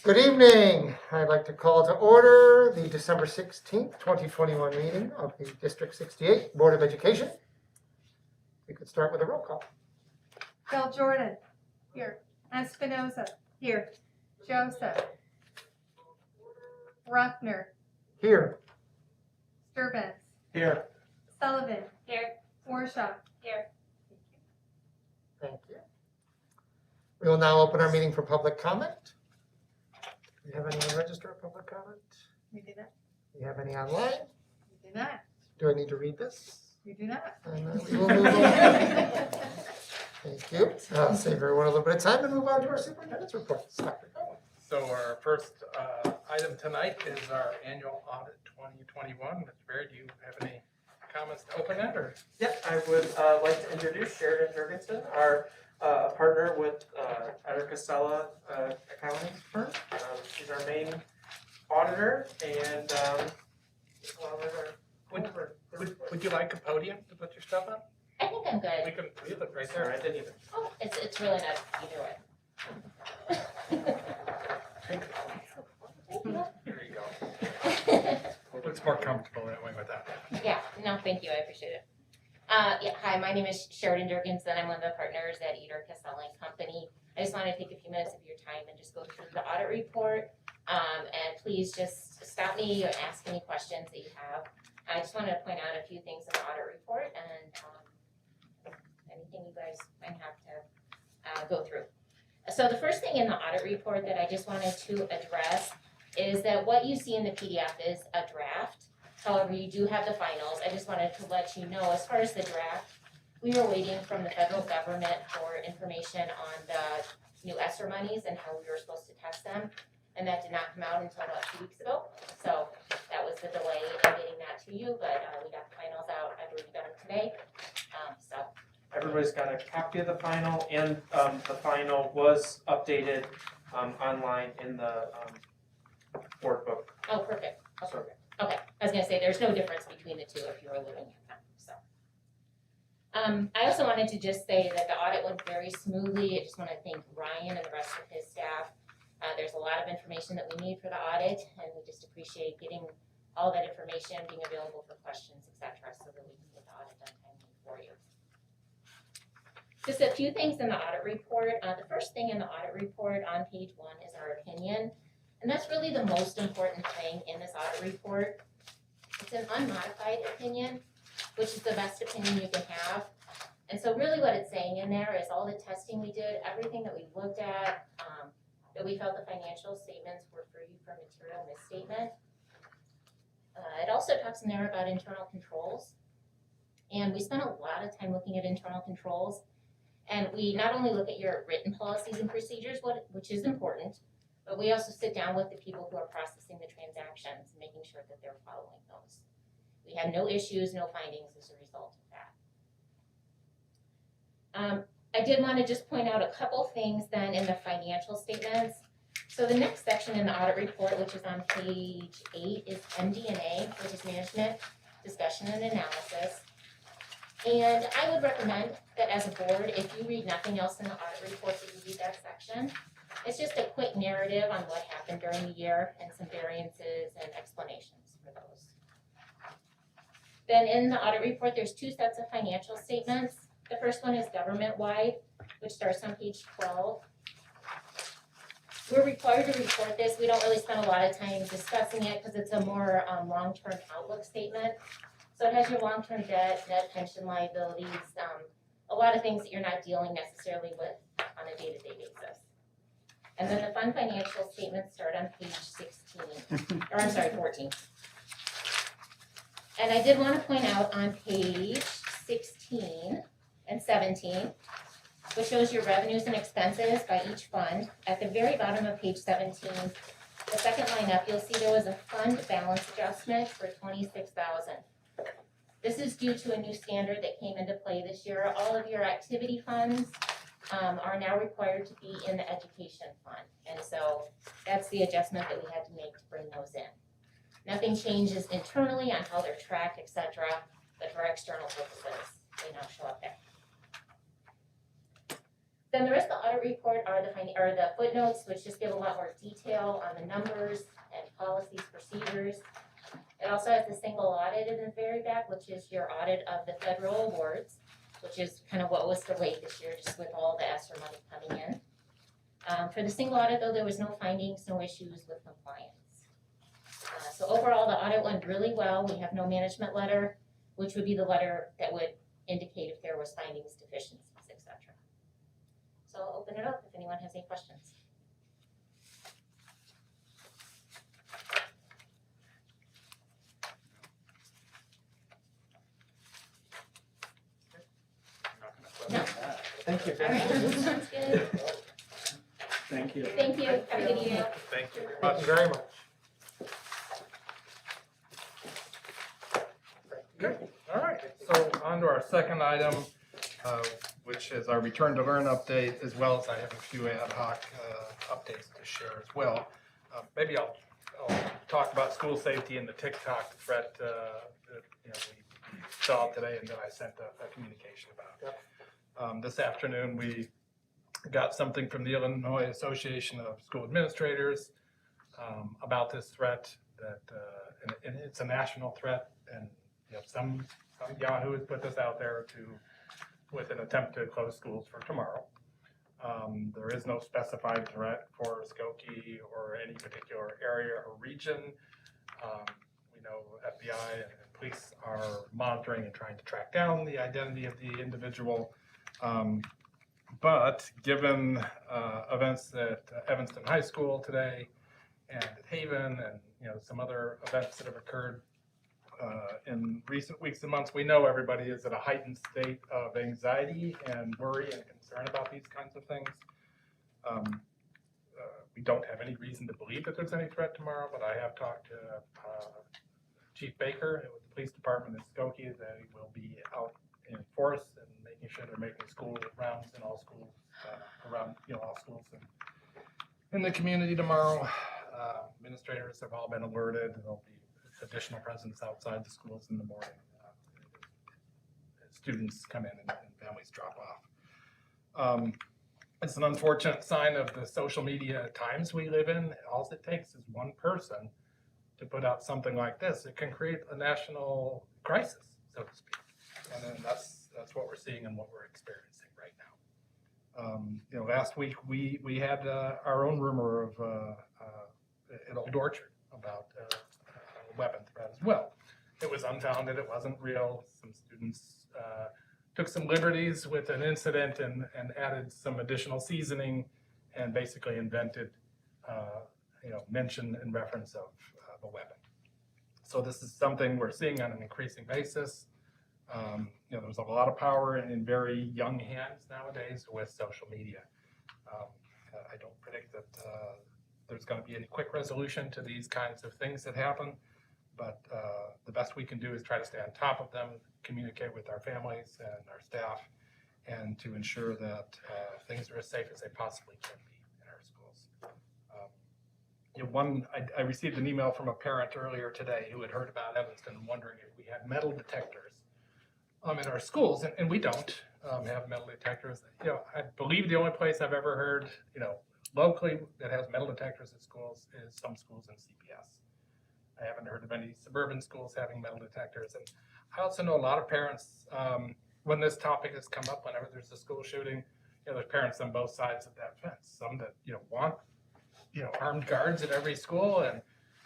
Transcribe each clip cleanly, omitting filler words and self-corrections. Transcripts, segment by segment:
Good evening. I'd like to call to order the December 16th, 2021 meeting of the District 68 Board of Education. We could start with a roll call. Bill Jordan, here. Espinoza, here. Joseph. Ruffner, Here. Sturbins, Here. Sullivan, here. Warshaw, here. Thank you. We will now open our meeting for public comment. Do you have anyone register a public comment? We do not. Do you have any online? We do not. Do I need to read this? We do not. And we will move on. Thank you. I'll save everyone a little bit of time and move on to our superintendent's report. Dr. Cohen. So our first item tonight is our annual audit 2021. Mr. Barry, do you have any comments to open it, or? Yep, I would like to introduce Sheridan Jurgensen, our partner with Casella accounting firm. She's our main auditor, and Would you like a podium to put your stuff on? I think I'm good. We look right sorry, there. I didn't even. Oh, it's really not either way. There you go. Looks more comfortable that way with that. Yeah, no, thank you, I appreciate it. Yeah, hi, my name is Sheridan Jurgensen. I'm one of the partners at Casella and Company. I just wanted to take a few minutes of your time and just go through the audit report. And please just stop me or ask any questions that you have. I just wanted to point out a few things in the audit report and anything you guys might have to go through. So the first thing in the audit report that I just wanted to address is that what you see in the PDF is a draft. However, you do have the finals. I just wanted to let you know, as far as the draft, we were waiting from the federal government for information on the new ESSER monies and how we were supposed to test them. And that did not come out until about 2 weeks ago. So that was the delay in getting that to you, but we got the finals out. I believe we got them today. Everybody's got a copy of the final, and the final was updated online in the board book. Oh, perfect. Oh, So- perfect. Okay, I was gonna say, there's no difference between the two if you were looking at them, so. I also wanted to just say that the audit went very smoothly. I just wanna thank Ryan and the rest of his staff. There's a lot of information that we need for the audit, and we just appreciate getting all that information, being available for questions, et cetera, so that we can get the audit done timely for you. Just a few things in the audit report. The first thing in the audit report on page 1 is our opinion. And that's really the most important thing in this audit report. It's an unmodified opinion, which is the best opinion you can have. And so really what it's saying in there is all the testing we did, everything that we looked at, that we felt the financial statements were free from material misstatement. It also talks in there about internal controls. And we spent a lot of time looking at internal controls. And we not only look at your written policies and procedures, which is important, but we also sit down with the people who are processing the transactions, making sure that they're following those. We had no issues, no findings as a result of that. I did want to just point out a couple things then in the financial statements. So the next section in the audit report, which is on page 8, is MD&A, which is management discussion and analysis. And I would recommend that as a board, if you read nothing else in the audit report, that you read that section. It's just a quick narrative on what happened during the year and some variances and explanations for those. Then in the audit report, there's 2 sets of financial statements. The first one is government-wide, which starts on page 12. We're required to report this. We don't really spend a lot of time discussing it because it's a more long-term outlook statement. So it has your long-term debt, net pension liabilities, a lot of things that you're not dealing necessarily with on a day-to-day basis. And then the fund financial statements start on page 14. And I did want to point out on page 16 and 17, which shows your revenues and expenses by each fund. At the very bottom of page 17, the second line up, you'll see there was a fund balance adjustment for $26,000. This is due to a new standard that came into play this year. All of your activity funds are now required to be in the education fund. And so that's the adjustment that we had to make to bring those in. Nothing changes internally on how they're tracked, etc., but for external purposes, they now show up there. Then the rest of the audit report are the footnotes, which just give a lot more detail on the numbers and policies, procedures. It also has the single audit in the very back, which is your audit of the federal awards, which is kind of what was delayed this year, just with all the ESSER money coming in. For the single audit, though, there was no findings, no issues with compliance. So overall, the audit went really well. We have no management letter, which would be the letter that would indicate if there was findings, deficiencies, etc. So I'll open it up if anyone has any questions. No. Thank you. All right, sounds good. Thank you. Thank you. Have a good evening. Thank you very Thank much. you very much. All right, so on to our second item, which is our return to learn update, as well as I have a few ad hoc updates to share as well. Maybe I'll talk about school safety and the TikTok threat that we saw today, and then I sent a communication about. This afternoon, we got something from the Illinois Association of School Administrators about this threat, that and it's a national threat, and some Yahoo has put this out there with an attempt to close schools for tomorrow. There is no specified threat for Skokie or any particular area or region. We know FBI and police are monitoring and trying to track down the identity of the individual. But given events at Evanston High School today and at Haven, and some other events that have occurred in recent weeks and months, we know everybody is at a heightened state of anxiety and worry and concern about these kinds of things. We don't have any reason to believe that there's any threat tomorrow, but I have talked to Chief Baker with the police department in Skokie that he will be out in force and making sure they're making school rounds in all schools, around all schools in the community tomorrow. Administrators have all been alerted. There'll be additional presence outside the schools in the morning. Students come in and families drop off. It's an unfortunate sign of the social media times we live in. All it takes is one person to put out something like this. It can create a national crisis, so to speak. And then that's what we're seeing and what we're experiencing right now. Last week we had our own rumor of an Old Orchard about a weapon threat as well. It was unfounded. It wasn't real. Some students took some liberties with an incident and added some additional seasoning and basically invented, mention and reference of a weapon. So this is something we're seeing on an increasing basis. There's a lot of power in very young hands nowadays with social media. I don't predict that there's going to be any quick resolution to these kinds of things that happen, but the best we can do is try to stay on top of them, communicate with our families and our staff, and to ensure that things are as safe as they possibly can be in our schools. I received an email from a parent earlier today who had heard about Evanston, wondering if we had metal detectors in our schools, and we don't have metal detectors. I believe the only place I've ever heard, locally that has metal detectors at schools is some schools in CPS. I haven't heard of any suburban schools having metal detectors. And I also know a lot of parents, when this topic has come up, whenever there's a school shooting, there's parents on both sides of that fence. Some that, want, armed guards at every school,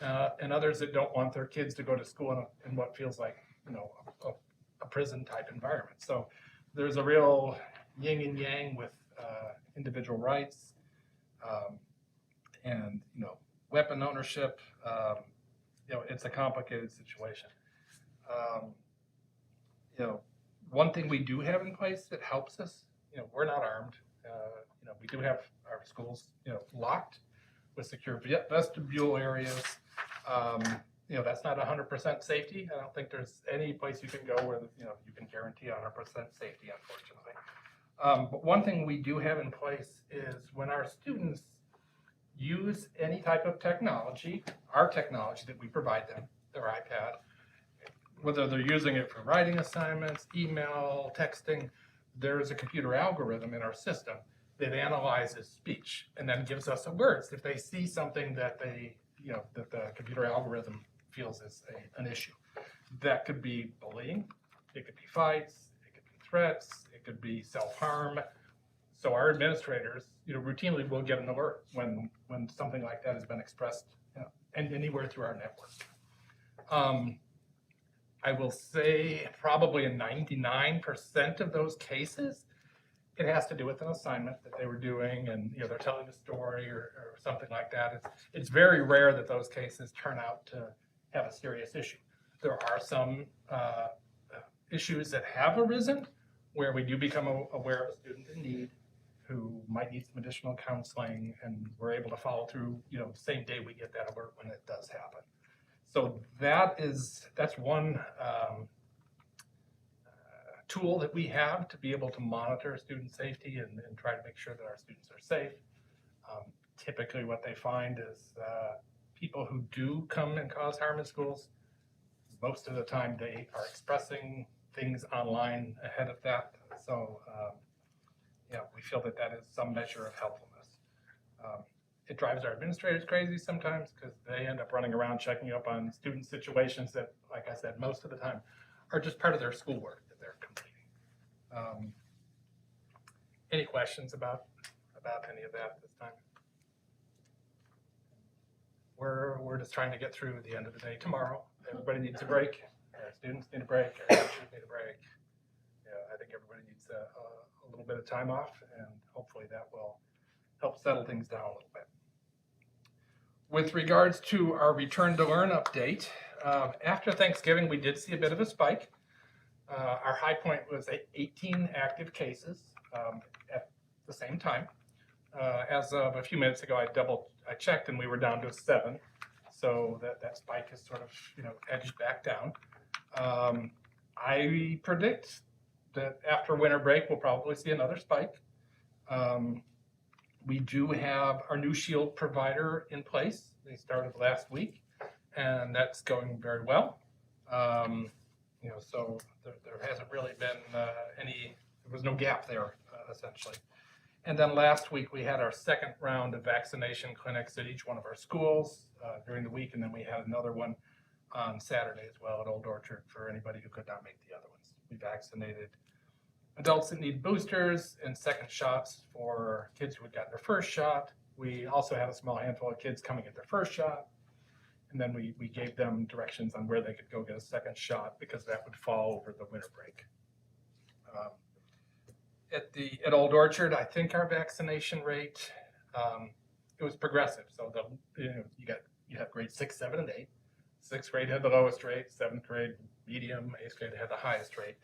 and others that don't want their kids to go to school in what feels like, a prison type environment. So there's a real yin and yang with individual rights and, weapon ownership. It's a complicated situation. One thing we do have in place that helps us, we're not armed. We do have our schools, locked with secure vestibule areas. That's not 100% safety. I don't think there's any place you can go where, you can guarantee 100% safety, unfortunately. But one thing we do have in place is when our students use any type of technology, our technology that we provide them, their iPad, whether they're using it for writing assignments, email, texting, there's a computer algorithm in our system that analyzes speech and then gives us alerts if they see something that that the computer algorithm feels is an issue. That could be bullying, it could be fights, it could be threats, it could be self-harm. So our administrators, routinely will get an alert when something like that has been expressed, and anywhere through our network. I will say probably in 99% of those cases, it has to do with an assignment that they were doing, and they're telling a story or something like that. It's very rare that those cases turn out to have a serious issue. There are some issues that have arisen where we do become aware of a student in need who might need some additional counseling, and we're able to follow through, the same day we get that alert when it does happen. So that's one tool that we have to be able to monitor student safety and try to make sure that our students are safe. Typically what they find is people who do come and cause harm in schools, most of the time they are expressing things online ahead of that. So we feel that is some measure of helpfulness. It drives our administrators crazy sometimes because they end up running around checking up on student situations that, like I said, most of the time are just part of their schoolwork that they're completing. Any questions about any of that this time? We're just trying to get through the end of the day tomorrow. Everybody needs a break. Our students need a break. Our teachers need a break. I think everybody needs a little bit of time off, and hopefully that will help settle things down a little bit. With regards to our return to learn update, after Thanksgiving, we did see a bit of a spike. Our high point was 18 active cases at the same time. As of a few minutes ago, I checked and we were down to 7. So that spike has sort of, edged back down. I predict that after winter break, we'll probably see another spike. We do have our new Shield provider in place. They started last week, and that's going very well. So there hasn't really been there was no gap there, essentially. And then last week, we had our second round of vaccination clinics at each one of our schools during the week, and then we had another one on Saturday as well at Old Orchard for anybody who could not make the other ones. We vaccinated adults that need boosters and second shots for kids who had gotten their first shot. We also had a small handful of kids coming at their first shot. And then we gave them directions on where they could go get a second shot because that would fall over the winter break. At Old Orchard, I think our vaccination rate, it was progressive. So you have grades 6, 7, and 8. 6th grade had the lowest rate, 7th grade medium, 8th grade had the highest rate.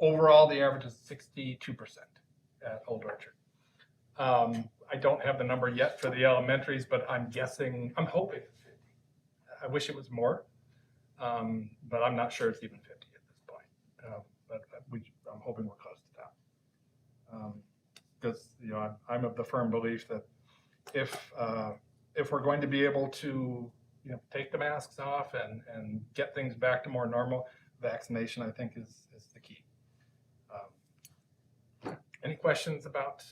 Overall, the average is 62% at Old Orchard. I don't have the number yet for the elementaries, but I'm hoping it's 50. I wish it was more, but I'm not sure it's even 50 at this point. But I'm hoping we're close to that. Because I'm of the firm belief that if we're going to be able to take the masks off and get things back to more normal, vaccination I think is the key. Any questions about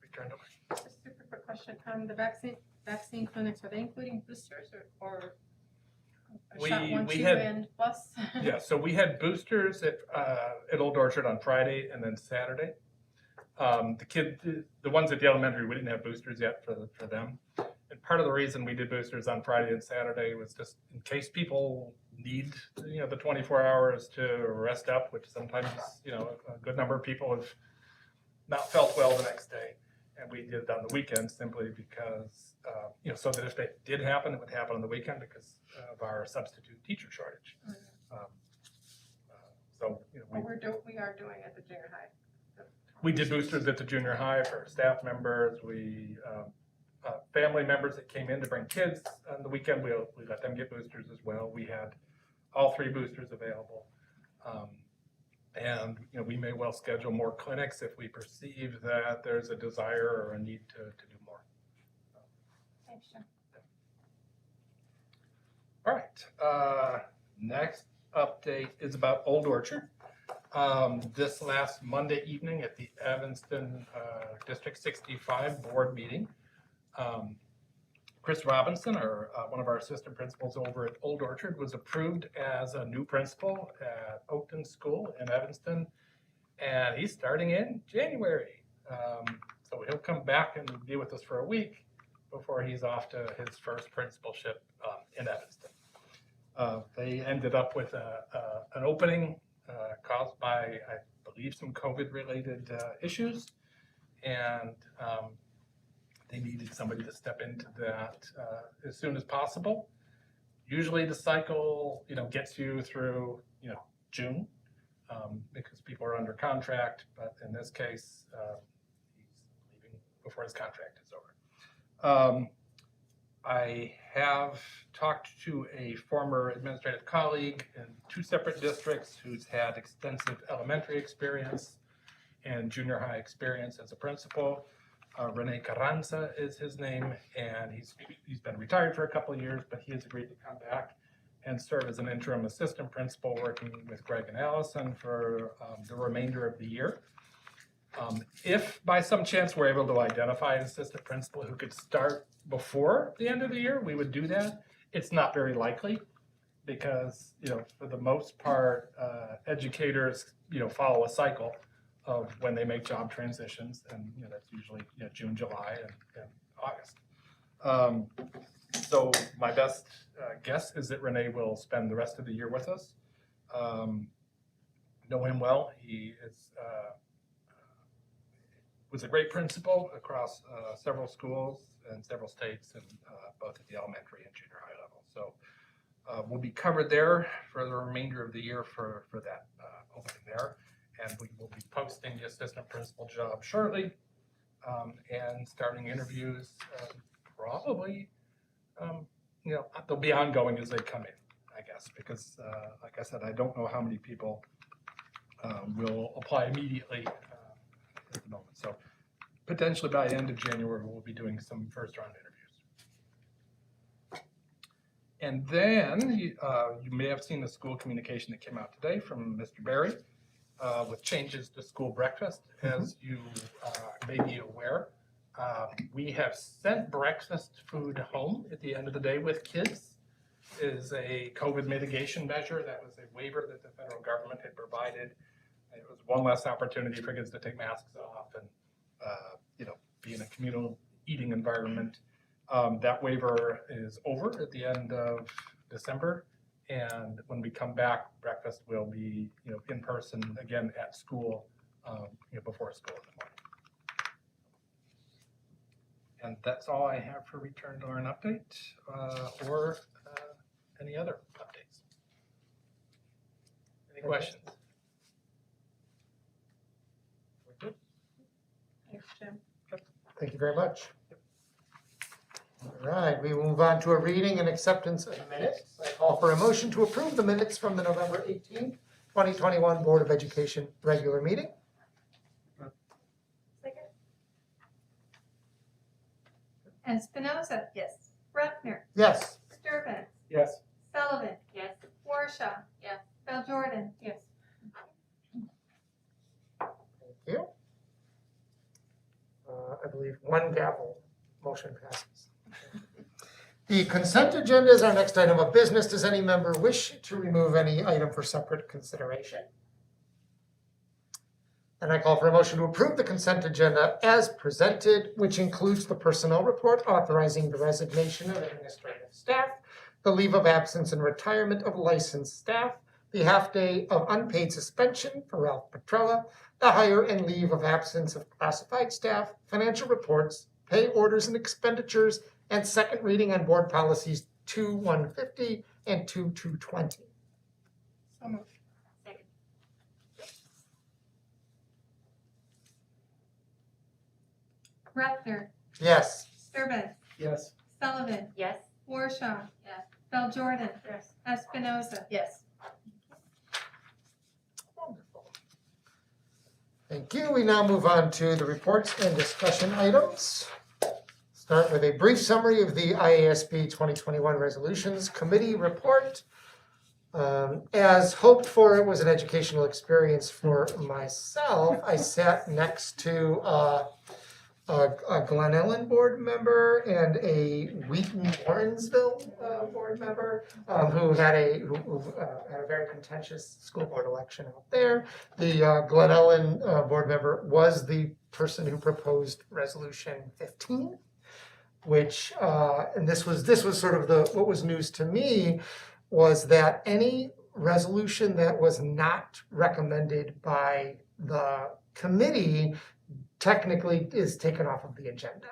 return to learning? Just a super quick question. The vaccine clinics, are they including boosters or a shot 1, 2, and plus? Yeah, so we had boosters at Old Orchard on Friday and then Saturday. The ones at the elementary, we didn't have boosters yet for them. And part of the reason we did boosters on Friday and Saturday was just in case people need, the 24 hours to rest up, which sometimes, a good number of people have not felt well the next day. And we did it on the weekend simply because, so that if it did happen, it would happen on the weekend because of our substitute teacher shortage. We are doing it at the junior high. We did boosters at the junior high for staff members. Family members that came in to bring kids on the weekend, we let them get boosters as well. We had all 3 boosters available. And we may well schedule more clinics if we perceive that there's a desire or a need to do more. Thanks, John. All right. Next update is about Old Orchard. this last Monday evening at the Evanston District 65 board meeting. Chris Robinson, one of our assistant principals over at Old Orchard, was approved as a new principal at Oakton School in Evanston, and he's starting in January. So he'll come back and be with us for a week before he's off to his first principalship in Evanston. They ended up with an opening caused by, I believe, some COVID-related issues, and they needed somebody to step into that as soon as possible. Usually the cycle, gets you through, June, because people are under contract, but in this case, he's leaving before his contract is over. I have talked to a former administrative colleague in 2 separate districts who's had extensive elementary experience and junior high experience as a principal. Rene Carranza is his name, and he's been retired for a couple of years, but he has agreed to come back and serve as an interim assistant principal, working with Greg and Allison for the remainder of the year. If by some chance we're able to identify an assistant principal who could start before the end of the year, we would do that. It's not very likely because, for the most part, educators, follow a cycle of when they make job transitions, and that's usually June, July, and August. So my best guess is that Renee will spend the rest of the year with us. Know him well. He was a great principal across several schools and several states, and both at the elementary and junior high level. So we'll be covered there for the remainder of the year for that opening there. And we will be posting the assistant principal job shortly, and starting interviews probably, they'll be ongoing as they come in, I guess, because like I said, I don't know how many people will apply immediately at the moment. So potentially by the end of January, we'll be doing some first round interviews. And then you may have seen the school communication that came out today from Mr. Berry. With changes to school breakfast, as you may be aware. We have sent breakfast food home at the end of the day with kids. It is a COVID mitigation measure. That was a waiver that the federal government had provided. It was one less opportunity for kids to take masks off and be in a communal eating environment. That waiver is over at the end of December. And when we come back, breakfast will be, in person again at school, before school in the morning. And that's all I have for return to learn update or any other updates. Any questions? We're good. Thanks, Jim. Thank you very much. All right, we move on to a reading and acceptance of minutes. I call for a motion to approve the minutes from the November 18th, 2021 Board of Education regular meeting. Second. Espinoza. Yes. Bruckner. Yes. Sturban. Yes. Sullivan. Yes. Warshaw. Yes. Bell Jordan. Yes. Thank you. I believe one gavel. Motion passes. The consent agenda is our next item of business. Does any member wish to remove any item for separate consideration? And I call for a motion to approve the consent agenda as presented, which includes the personnel report authorizing the resignation of administrative staff, the leave of absence and retirement of licensed staff, the half-day of unpaid suspension for Ralph Petrella, the hire and leave of absence of classified staff, financial reports, pay orders and expenditures, and second reading on board policies 2150 and 2220. So moved. Second. Bruckner. Yes. Sturban. Yes. Sullivan. Yes. Warshaw. Yes. Bell Jordan. Yes. Espinoza. Yes. Wonderful. Thank you. We now move on to the reports and discussion items. Start with a brief summary of the IASB 2021 Resolutions Committee report. As hoped for, it was an educational experience for myself. I sat next to a Glen Ellen board member and a Wheaton Warrensville board member who had a very contentious school board election out there. The Glen Ellen board member was the person who proposed Resolution 15, which and this was sort of what was news to me, was that any resolution that was not recommended by the committee technically is taken off of the agenda.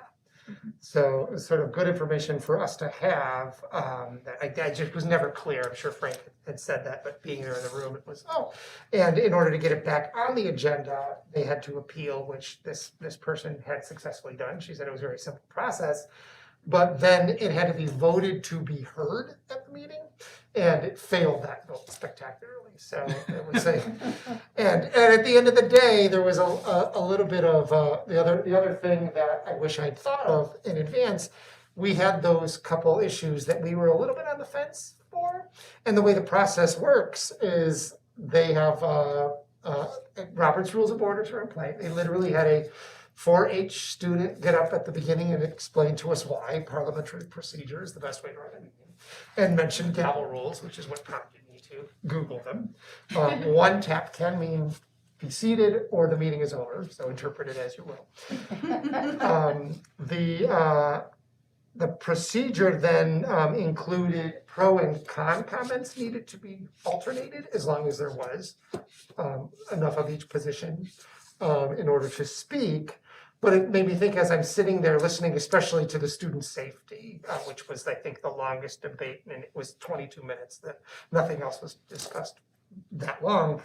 So it was sort of good information for us to have, that I just was never clear. I'm sure Frank had said that, but being there in the room, it was, and in order to get it back on the agenda, they had to appeal, which this person had successfully done. She said it was a very simple process. But then it had to be voted to be heard at the meeting, and it failed that vote spectacularly. So it was and at the end of the day, there was a little bit of the other thing that I wish I'd thought of in advance. We had those couple issues that we were a little bit on the fence for, and the way the process works is they have Robert's Rules of Orders are in play. They literally had a 4-H student get up at the beginning and explain to us why parliamentary procedure is the best way to run a meeting, and mention gavel rules, which is what prompted me to Google them. One tap can mean be seated or the meeting is over, so interpret it as you will. The procedure then included pro and con comments needed to be alternated as long as there was enough of each position in order to speak. But it made me think as I'm sitting there listening, especially to the student safety, which was, I think, the longest debate, and it was 22 minutes, that nothing else was discussed that long.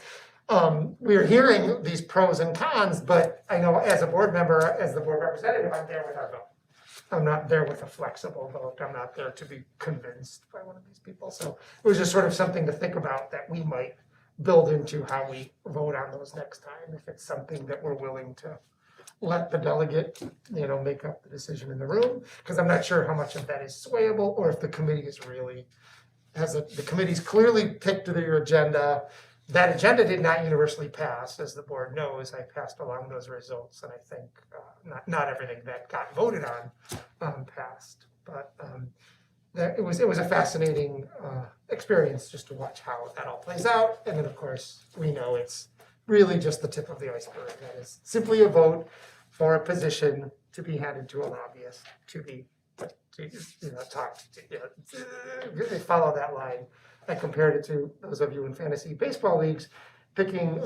We were hearing these pros and cons, but I know as a board member, as the board representative, I'm there with our vote. I'm not there with a flexible vote. I'm not there to be convinced by one of these people. So it was just sort of something to think about that we might build into how we vote on those next time, if it's something that we're willing to let the delegate, make up the decision in the room, because I'm not sure how much of that is swayable, or if the committee is really, the committee's clearly picked their agenda. That agenda did not universally pass, as the board knows. I passed along those results, and I think not everything that got voted on passed, but it was a fascinating experience just to watch how that all plays out. And then, of course, we know it's really just the tip of the iceberg. That is simply a vote for a position to be handed to a lobbyist they follow that line. I compared it to those of you in fantasy baseball leagues picking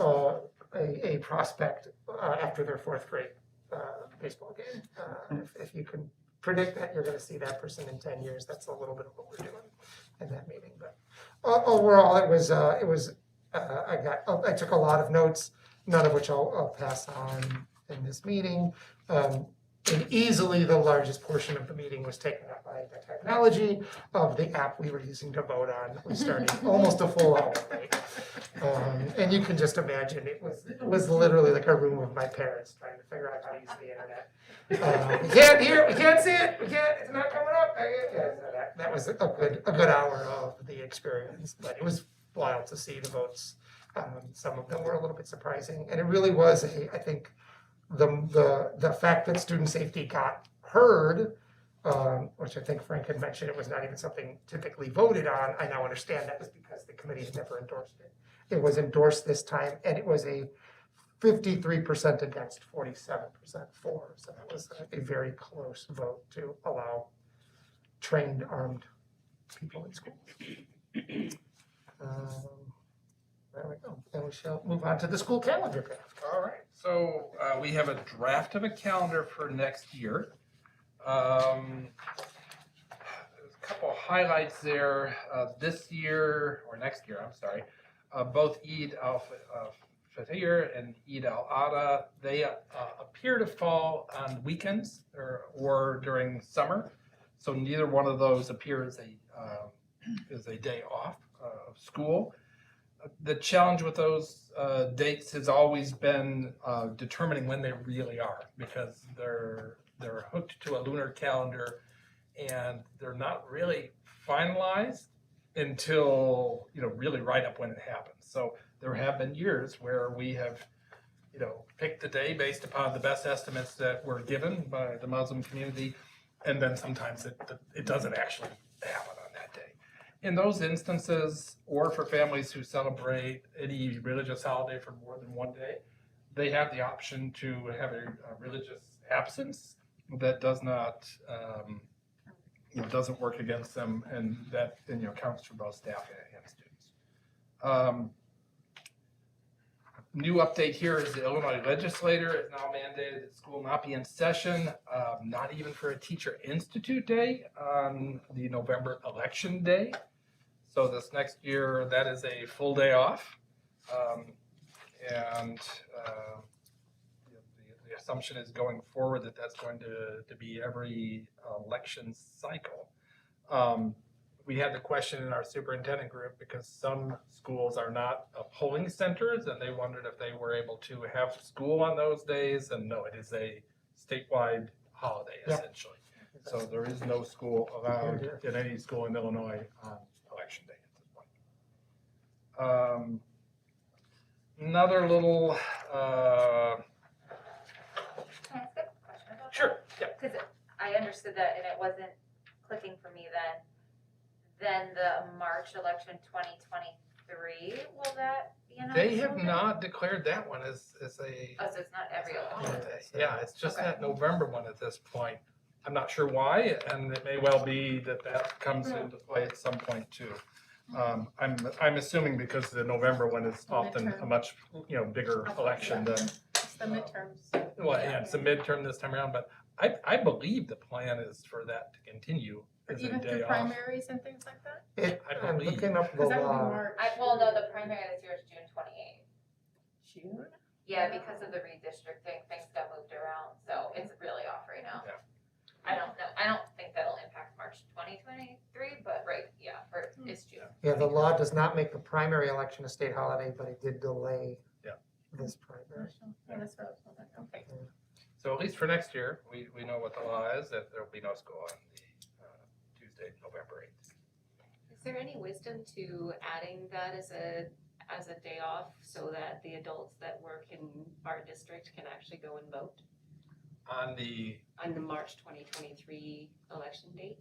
a prospect after their 4th grade baseball game. If you can predict that you're going to see that person in 10 years, that's a little bit of what we're doing in that meeting. But overall, I took a lot of notes, none of which I'll pass on in this meeting. And easily the largest portion of the meeting was taken up by the technology of the app we were using to vote on. We started almost a full hour late. And you can just imagine it was literally like a room of my parents trying to figure out how to use the internet. We can't hear, we can't see it, it's not coming up. That was a good hour of the experience, but it was wild to see the votes. Some of them were a little bit surprising, and it really was I think the fact that student safety got heard, which I think Frank had mentioned, it was not even something typically voted on. I now understand that was because the committee had never endorsed it. It was endorsed this time, and it was a 53% against 47% for. So that was a very close vote to allow trained armed people in school. There we go. And we shall move on to the school calendar draft. All right, so we have a draft of a calendar for next year. A couple highlights there. This year, or next year, I'm sorry, both Eid al-Fitr and Eid al-Adha, they appear to fall on weekends or during summer. So neither one of those appears as a day off of school. The challenge with those dates has always been determining when they really are, because they're hooked to a lunar calendar and they're not really finalized. until, really right up when it happens. So there have been years where we have, picked the day based upon the best estimates that were given by the Muslim community, and then sometimes it doesn't actually happen on that day. In those instances, or for families who celebrate any religious holiday for more than one day, they have the option to have a religious absence that does not, doesn't work against them, and that counts for both staff and students. New update here is the Illinois legislature is now mandated that school not be in session, not even for a teacher institute day on the November election day. So this next year, that is a full day off. And the assumption is going forward that that's going to be every election cycle. We had the question in our superintendent group because some schools are not polling centers, and they wondered if they were able to have school on those days. And no, it is a statewide holiday essentially. So there is no school allowed in any school in Illinois on election day at this point. Another little, Can I ask a question about sure, yeah. Because I understood that and it wasn't clicking for me then. Then the March election 2023, will that be an They have optional day? not declared that one as a Oh, so it's not every election. holiday. Yeah, it's just Okay. that November one at this point. I'm not sure why, and it may well be that that comes into play at some point too. I'm assuming because the November one is often a much, bigger election than, It's the midterms. well, yeah, it's a midterm this time around, but I believe the plan is for that to continue as a Even day through off. primaries and things like that? I'm looking up the Because that would be law. March. Well, no, the primary this year is June 28th. June? Yeah, because of the redistricting, things got moved around, so it's really off right now. Yeah. I don't know, I don't think that'll impact March 2023, but it's June. Yeah, the law does not make the primary election a state holiday, but it did delay this primary. Yeah, that's what I was wondering. Okay. So at least for next year, we know what the law is, that there will be no school on the Tuesday, November 8th. Is there any wisdom to adding that as a day off so that the adults that work in our district can actually go and vote On the, on the March 2023 election date?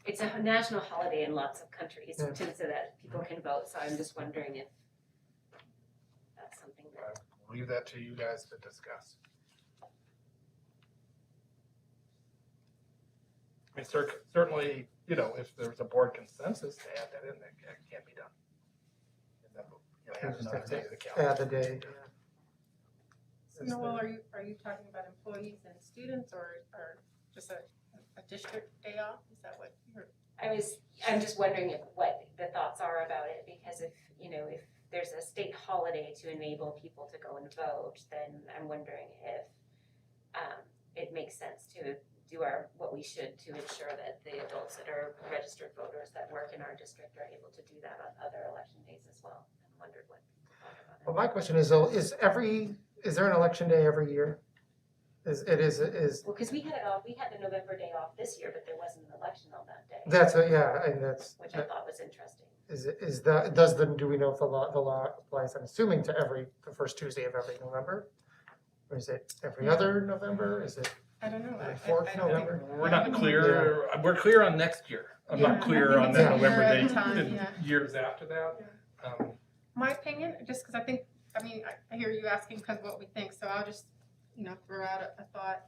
It's a national holiday in lots of countries Yeah. so that people can vote, so I'm just wondering if that's something that. I'll leave that to you guys to discuss. I mean, certainly, if there's a board consensus to add that in, that can be done. And then we'll, add Just another have day to to the calendar. Add the day, So Noel, are you talking about employees and students or just a district day off? Is that what you're? I'm just wondering what the thoughts are about it, because if there's a state holiday to enable people to go and vote, then I'm wondering if it makes sense to do what we should to ensure that the adults that are registered voters that work in our district are able to do that on other election days as well. I wondered what you thought about it. Well, my question is, though, is there an election day every year? Is Well, because we had the November day off this year, but there wasn't an election on that day, that's and that's, which I thought was interesting. do we know if the law applies, I'm assuming to the first Tuesday of every November? Or is it every other November? Is it I don't know. every fourth I don't think- November? We're not clear, we're clear on next year. I'm Yeah, not I clear think on it's that a November year at a date time, in yeah. years after that. My opinion, just because I hear you asking because what we think, so I'll just, throw out a thought,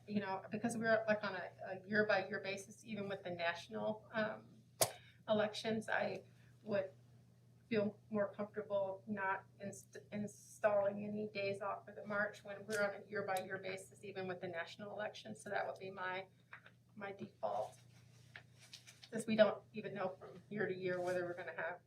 because we're like on a year by year basis, even with the national elections, I would feel more comfortable not installing any days off for the March when we're on a year by year basis, even with the national election. So that would be my default. Since we don't even know from year to year whether we're gonna have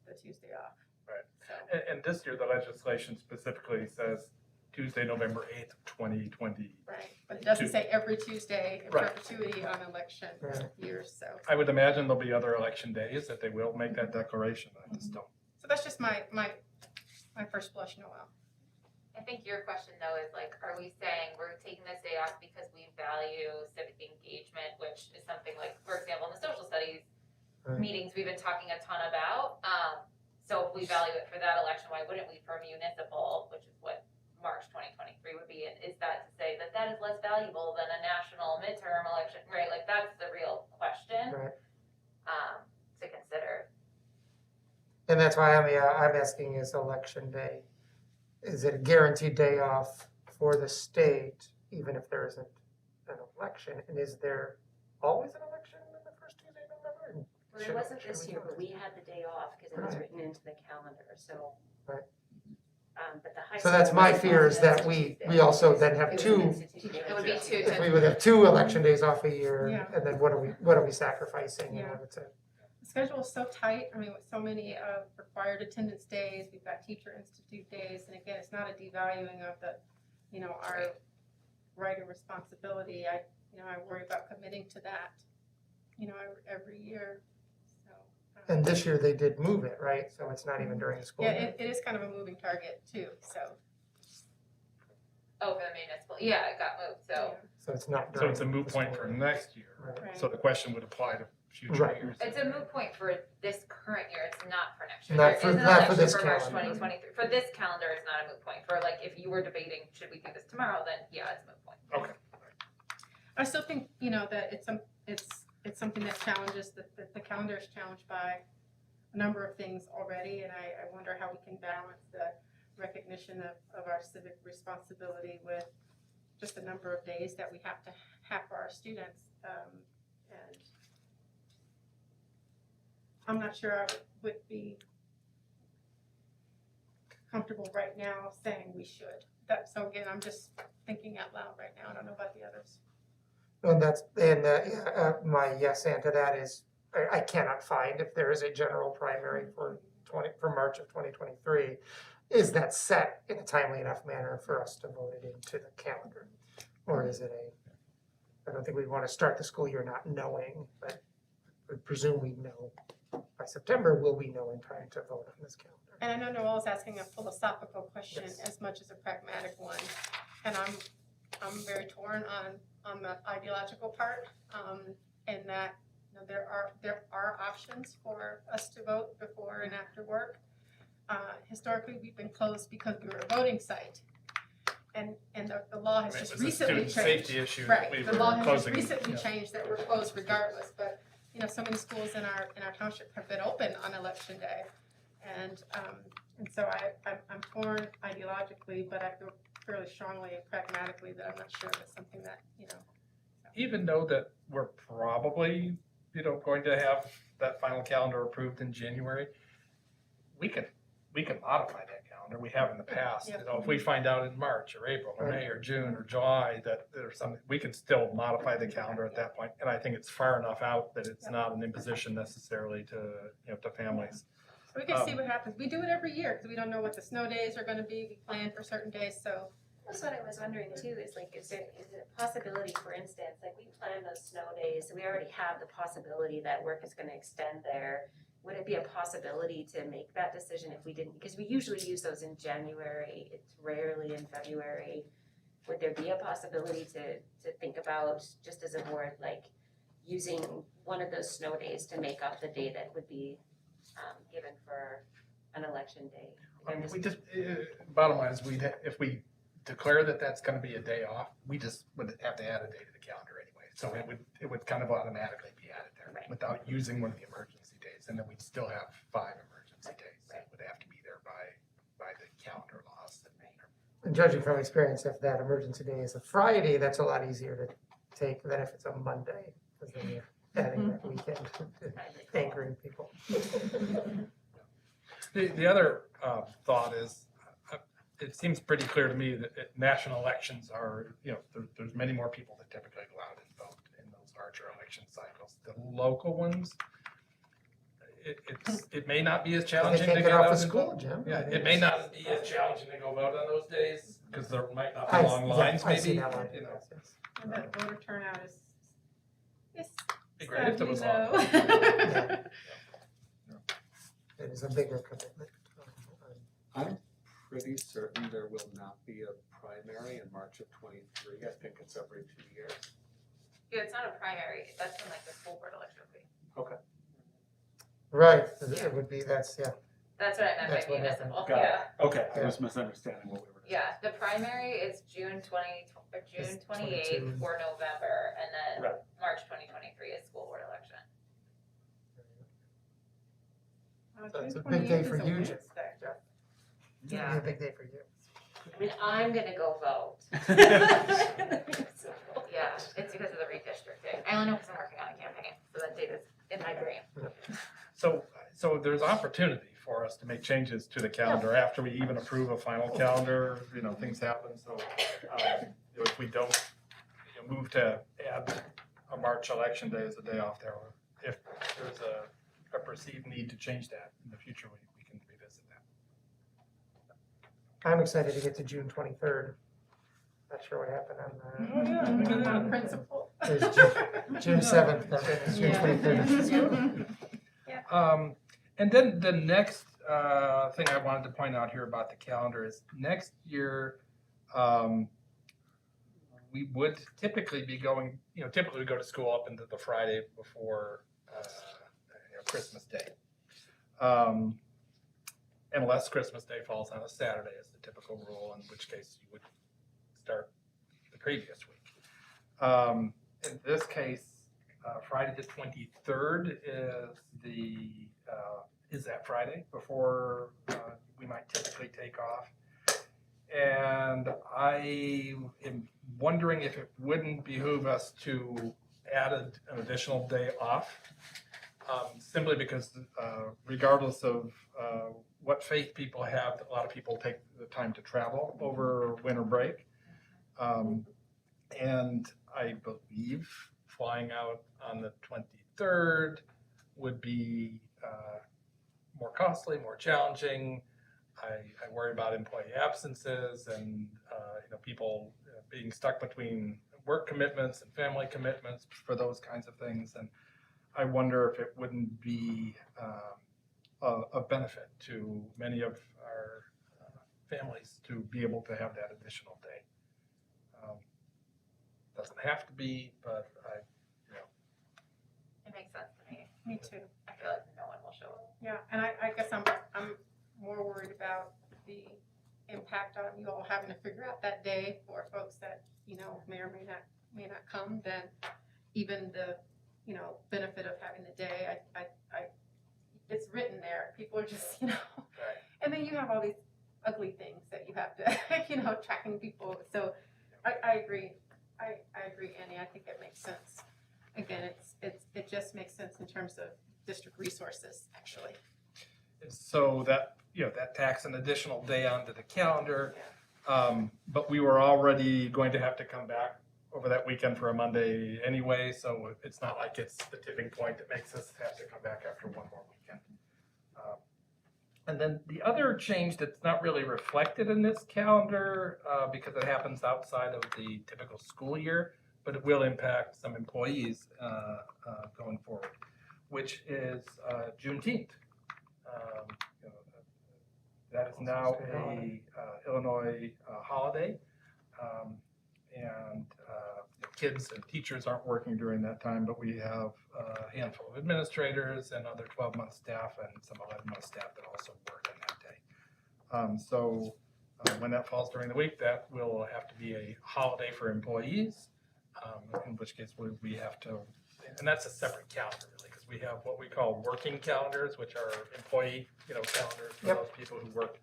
the Tuesday off. Right. So, And this year, the legislation specifically says Tuesday, November 8th, 2020. right, but it doesn't say every Tuesday in Right. perpetuity on election Right. years, so. I would imagine there'll be other election days that they will make that declaration. I just don't. So that's just my first blush, Noel. I think your question though is like, are we saying we're taking this day off because we value civic engagement, which is something like, for example, in the social studies Right. meetings we've been talking a ton about. So if we value it for that election, why wouldn't we for municipal, which is what March 2023 would be? And is that to say that that is less valuable than a national midterm election, right? Like that's the real question Right. to consider. And that's why I'm asking is election day, is it a guaranteed day off for the state, even if there isn't an election? And is there always an election in the first Tuesday in November? And Well, it should- wasn't should this we year, know but this? we had the day off because it was Right. written into the calendar, so. Right. But the high So that's school my was fear is on that Tuesday. we also then It have was two, an institutional It would be day. two if we would have 2 election days off a year, Yeah. and then what are we sacrificing in Yeah. order to? The schedule is so tight, I mean, with so many required attendance days, we've got teacher institute days, and again, it's not a devaluing of the, our right and responsibility. I worry about committing to that, every year, so. And this year they did move it, right? So it's not even during the school Yeah, year. it is kind of a moving target too, so. Oh, for the municipal, yeah, it got moved, so. So it's not So during it's a moot the point school for year. next year. Right. Right. So the question would apply to future Right. years. It's a moot point for this current year, it's not for next year. Not There for- is an not for election this for March calendar. 2023. For this calendar, it's not a moot point. For like, if you were debating, should we do this tomorrow, then yeah, it's a moot point. Okay. I still think, that it's something that challenges, the calendar is challenged by a number of things already, and I wonder how we can balance the recognition of our civic responsibility with just the number of days that we have to have for our students. And I'm not sure I would be comfortable right now saying we should. So again, I'm just thinking out loud right now. I don't know about the others. My yes and to that is, I cannot find if there is a general primary for March of 2023. Is that set in a timely enough manner for us to vote it into the calendar? Or is it I don't think we want to start the school year not knowing, but I presume we know by September, will we know in time to vote on this calendar? And I know Noel's asking a philosophical question Yes. as much as a pragmatic one. And I'm very torn on the ideological part, and that, there are options for us to vote before and after work. Historically, we've been closed because we were a voting site. And the law I has mean, just it was a recently student changed. safety issue that Right, we the were law has just closing. recently yeah. changed that we're closed regardless, but, so many schools in our township have been open on election day. And so I'm torn ideologically, but I feel fairly strongly and pragmatically that I'm not sure that's something that, Even though that we're probably, going to have that final calendar approved in January, we can modify that calendar. We have in the past. Yeah. If we find out in March or April or May or June or July that there's something, we can still modify the calendar at that point. And I think it's far enough out that it's not an imposition necessarily to families. so we can see what happens. We do it every year because we don't know what the snow days are gonna be. We plan for certain days, so. That's what I was wondering too, is like, is it a possibility, for instance, like we plan those snow days, so we already have the possibility that work is gonna extend there. Would it be a possibility to make that decision if we didn't, because we usually use those in January, it's rarely in February. Would there be a possibility to think about, just as a board, like using one of those snow days to make up the day that would be given for an election day? We just, bottom line is if we declare that that's gonna be a day off, we just would have to add a day to the calendar anyway. So it would kind of automatically be added there Right. without using one of the emergency days. And then we'd still have 5 emergency days that would have to be there by the calendar laws. And judging from experience, if that emergency day is a Friday, that's a lot easier to take than if it's a Monday, because then you're adding that weekend, angering people. The other thought is, it seems pretty clear to me that national elections are, there's many more people that typically go out and vote in those larger election cycles. The local ones, it may not be as They challenging can't to get get off out of and school, vote. Jim. Yeah, it may not be as challenging to go vote on those days, because there might not be I- long yeah, lines I see maybe, that one, you know. yes. And that voter turnout is Be great if it was sadly long. low. It is a bigger commitment. I'm pretty certain there will not be a primary in March of '23. I think it's every 2 years. Yeah, it's not a primary, that's when like the school board election would be. Right, it would be, that's, yeah. That's what I meant That's by what happened. municipal, Got it. yeah. Okay, I Yeah. was misunderstanding what we were discussing. Yeah, the primary is June It's 28th 22. for November, and then Right. March 2023 is school board election. That's June a big day 28th for is a you, Wednesday. It'd be a big day for you. I mean, I'm gonna go vote. Yeah, it's because of the redistricting. I only know because I'm working on a campaign, so that date is in my brain. So there's opportunity for us to make changes to the calendar after we even approve a final calendar, things happen, so, if we don't, move to add a March election day as a day off there, or if there's a perceived need to change that in the future, we can revisit that. I'm excited to get to June 23rd. Not sure what happened on I'm not a principal. It's June 7th, but it's June 23rd. And then the next thing I wanted to point out here about the calendar is next year, we would typically be going, typically we go to school up into the Friday before Christmas Day. Unless Christmas Day falls on a Saturday is the typical rule, in which case you would start the previous week. In this case, Friday the 23rd is that Friday before we might typically take off. And I am wondering if it wouldn't behoove us to add an additional day off, simply because regardless of what faith people have, a lot of people take the time to travel over winter break. And I believe flying out on the 23rd would be more costly, more challenging. I worry about employee absences and people being stuck between work commitments and family commitments for those kinds of things. And I wonder if it wouldn't be of benefit to many of our families to be able to have that additional day. Doesn't have to be, but It makes sense to me. Me too. I feel like no one will show up. Yeah, and I guess I'm more worried about the impact on you all having to figure out that day for folks that, may or may not come, than even the, benefit of having the day. It's written there. People are just, and then you have all these ugly things that you have to, tracking people. So I agree. I agree, Annie. I think it makes sense. Again, it just makes sense in terms of district resources, actually. so that tacks an additional day onto the calendar. But we were already going to have to come back over that weekend for a Monday anyway, so it's not like it's the tipping point that makes us have to come back after one more weekend. And then the other change that's not really reflected in this calendar, because it happens outside of the typical school year, but it will impact some employees going forward, which is Juneteenth. That is now a Illinois holiday, and kids and teachers aren't working during that time, but we have a handful of administrators and other 12-month staff and some 11-month staff that also work on that day. So when that falls during the week, that will have to be a holiday for employees, in which case we have to, and that's a separate calendar really, because we have what we call working calendars, which are employee, calendars for Yep. those people who work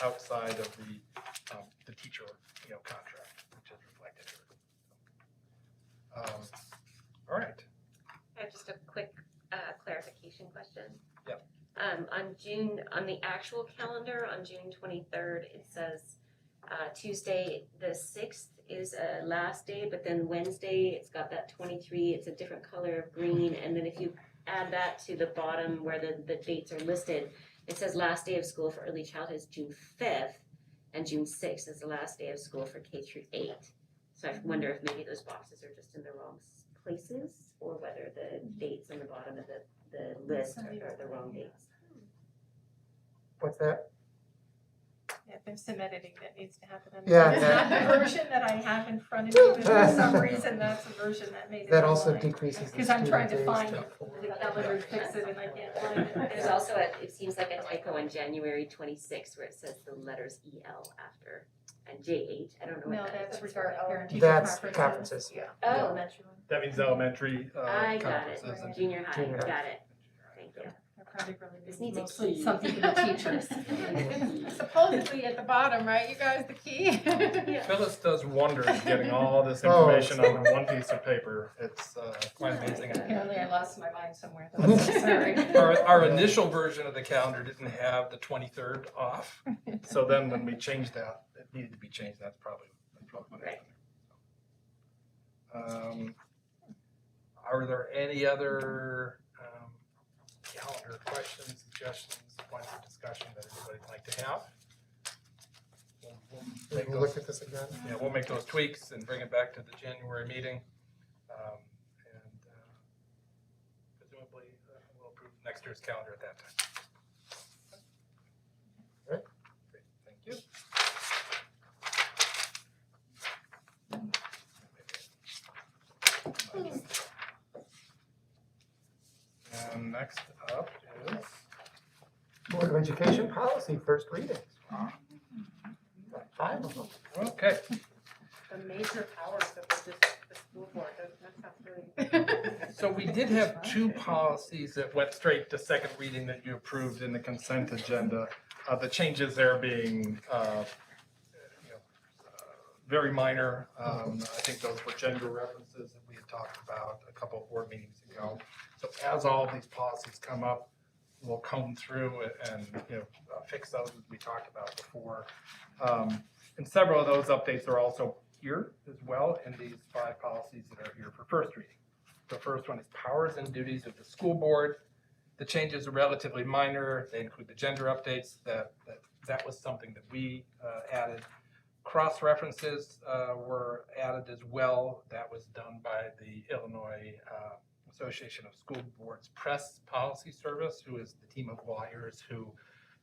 outside of the teacher, contract, which is reflected here. All right. I have just a quick clarification question. Yep. On the actual calendar, on June 23rd, it says Tuesday, the 6th is a last day, but then Wednesday, it's got that 23, it's a different color of green, and then if you add that to the bottom where the dates are listed, it says last day of school for early childhood is June 5th, and June 6th is the last day of school for K through 8. So I wonder if maybe those boxes are just in the wrong places, or whether the dates on the bottom of the list are the wrong dates. What's that? Yeah, there's some editing that needs to happen. on Yeah, It's that- not the version that I have in front of me, but for some reason, that's the version that made it That also online. decreases the 'Cause I'm trying student to days find to it. four. The calendar to fix it and I can't find it. There's also it seems like a typo on January 26th where it says the letters EL after and JH. I don't know No, what that that's is. referring to parent-teacher That's conferences. conferences, yeah. Oh, Elementary one. That means elementary I got it. conferences and Junior high, Junior high. got it. Thank you. They're probably really This needs a mostly key. something for the teachers. Supposedly at the bottom, right, you guys, the key? Phyllis does wonders getting all this Oh. information on one piece of paper. It's quite amazing. Apparently I lost my mind somewhere, though, I'm so sorry. Our initial version of the calendar didn't have the 23rd off, so then when we changed that, it needed to be changed. That's probably what happened. Are there any other calendar questions, suggestions, points of discussion that anybody'd like to have? We'll make We'll those, look at this again. yeah, we'll make those tweaks and bring it back to the January meeting. And presumably we'll approve next year's calendar at that time. Right. Great, thank you. And next up is Board of Education policy, first reading. 5 of them. okay. The major powers of the school board, that sounds really. So we did have two policies that went straight to second reading that you approved in the consent agenda. The changes there being very minor. I think those were gender references that we had talked about a couple of board meetings ago. So as all of these policies come up, we'll comb through and fix those as we talked about before. And several of those updates are also here as well in these 5 policies that are here for first reading. The first one is powers and duties of the school board. The changes are relatively minor. They include the gender updates. That was something that we added. Cross references were added as well. That was done by the Illinois Association of School Boards Press Policy Service, who is the team of lawyers who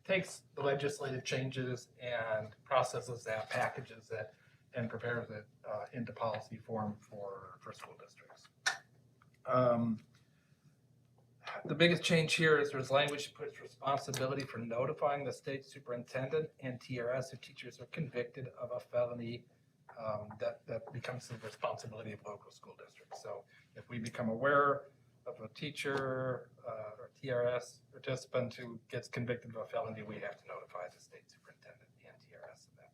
takes the legislative changes and processes that, packages it, and prepares it into policy form for school districts. The biggest change here is there's language that puts responsibility for notifying the state superintendent and TRS if teachers are convicted of a felony. That becomes the responsibility of local school districts. So if we become aware of a teacher or TRS participant who gets convicted of a felony, we have to notify the state superintendent and TRS of that.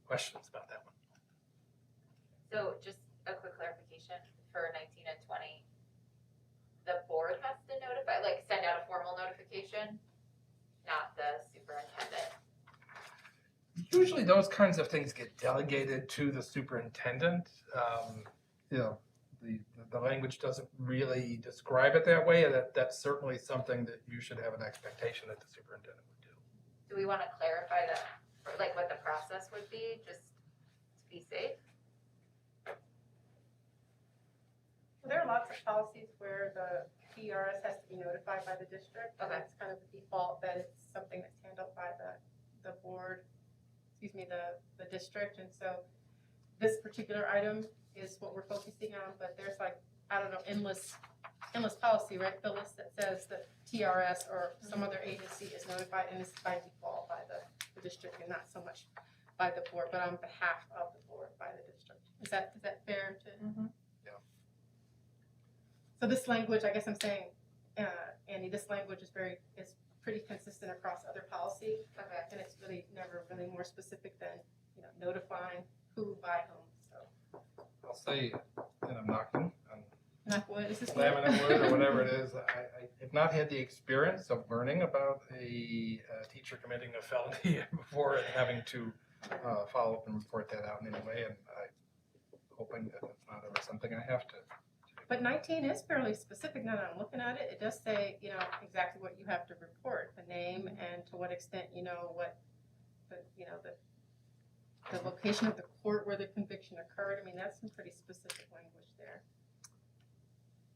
Questions about that one? So just a quick clarification for 19 and 20. The board has to notify, like send out a formal notification, not the superintendent. Usually those kinds of things get delegated to the superintendent. The language doesn't really describe it that way. That's certainly something that you should have an expectation that the superintendent would do. Do we want to clarify that, or like what the process would be, just to be safe? There are lots of policies where the TRS has to be notified by the district. And Okay. it's kind of the default that it's something that's handled by the board, the district. And so this particular item is what we're focusing on, but there's endless policy, right, Phyllis, that says that TRS or some other agency is notified, and it's by default by the district and not so much by the board, but on behalf of the board by the district. Is that fair to? Yeah. So this language, I guess I'm saying, Andy, this language is pretty consistent across other policy, Okay. and it's really never really more specific than, notifying who by whom, so. I'll say, and I'm knocking on Knock wood, is this wood? laminate wood or whatever it is, I have not had the experience of learning about a teacher committing a felony before and having to follow up and report that out in any way, and I'm hoping that it's not ever something I have to. But 19 is fairly specific now that I'm looking at it. It does say, exactly what you have to report, the name and to what extent, what the location of the court where the conviction occurred. I mean, that's some pretty specific language there.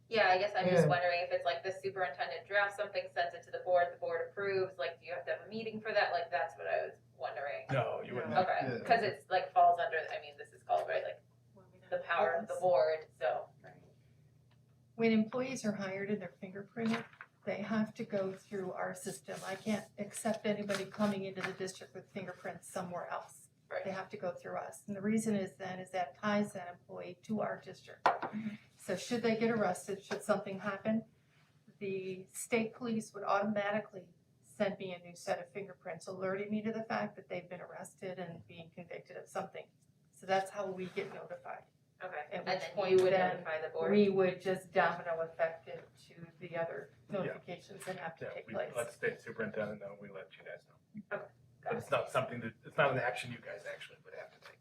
Yeah, I guess I'm just Yeah. wondering if it's like the superintendent drafts something, sends it to the board approves, like do you have to have a a meeting for that? Like, that's what I was wondering. No, you wouldn't. Okay, yeah. because it's like falls under, I mean, this is called, right, like the power of the board, so. When employees are hired and they're fingerprinted, they have to go through our system. I can't accept anybody coming into the district with fingerprints somewhere else. Right. They have to go through us. And the reason is that ties that employee to our district. So should they get arrested, should something happen, the state police would automatically send me a new set of fingerprints, alerting me to the fact that they've been arrested and being convicted of something. So that's how we get notified. Okay, At and which then point you would then notify the board? We would just domino effect it to the other notifications that have to Yeah, take we place. let the state superintendent know, we let you guys know. Okay, But it's not something that, it's not an action you guys actually would have to take.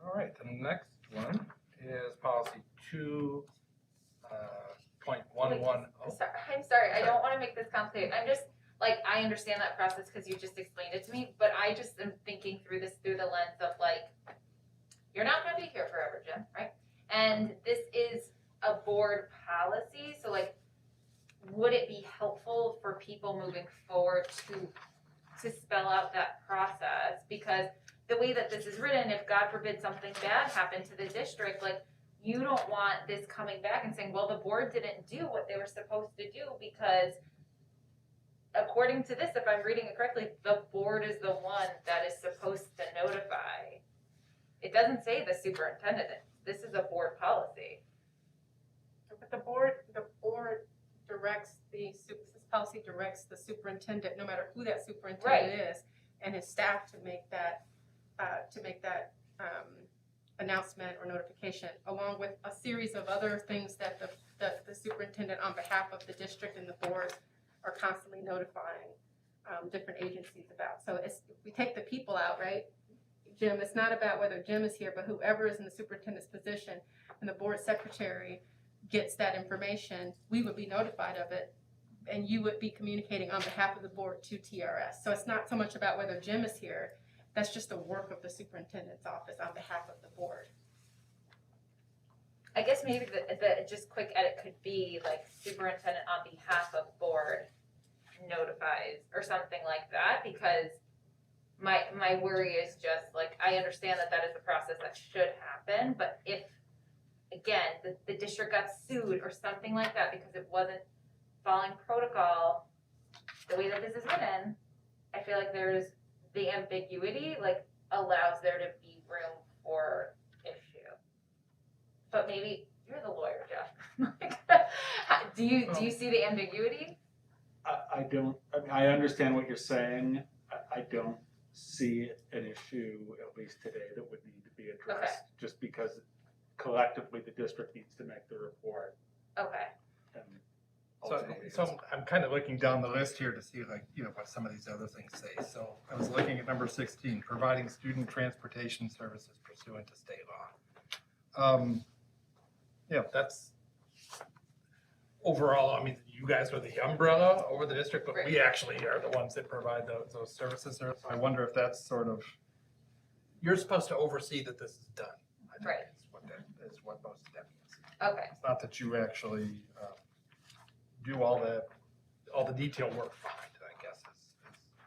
All right, the next one is policy 2.110. I'm sorry, I don't wanna make this complicated, I'm just, like, I understand that process because you just explained it to me, but I just am thinking through this through the lens of like, you're not gonna be here forever, Jim, right? And this is a board policy, so like, would it be helpful for people moving forward to spell out that process? Because the way that this is written, if God forbid something bad happened to the district, like, you don't want this coming back and saying, well, the board didn't do what they were supposed to do because according to this, if I'm reading it correctly, the board is the one that is supposed to notify. It doesn't say the superintendent, this is a board policy. But the board directs this policy directs the superintendent, no matter who that superintendent is, and his staff to make that announcement or notification, along with a series of other things that the superintendent on behalf of the district and the board are constantly notifying different agencies about. So if we take the people out, right, Jim, it's not about whether Jim is here, but whoever is in the superintendent's position and the board secretary gets that information, we would be notified of it, and you would be communicating on behalf of the board to TRS. So it's not so much about whether Jim is here, that's just the work of the superintendent's office on behalf of the board. I guess maybe the just quick edit could be like superintendent on behalf of board notifies or something like that, because my worry is just like, I understand that is a process that should happen, but if, again, the district got sued or something like that because it wasn't following protocol, the way that this is written, I feel like there's the ambiguity, like, allows there to be room for issue. But maybe you're the lawyer, Jeff. do you see the ambiguity? I don't, I mean, I understand what you're saying. I don't see an issue, at least today, that would need to be addressed. Just because collectively the district needs to make the report. Okay. And So ultimately so I'm kind of looking down the list here to see like, what some of these other things say. So I was looking at number 16, providing student transportation services pursuant to state law. That's overall, I mean, you guys are the umbrella over the district, but we actually are the ones that provide those services. So I wonder if that's sort of, you're supposed to oversee that this is done. I think Right. Is what most of that means. Okay. It's not that you actually do all the detail work behind it, I guess, is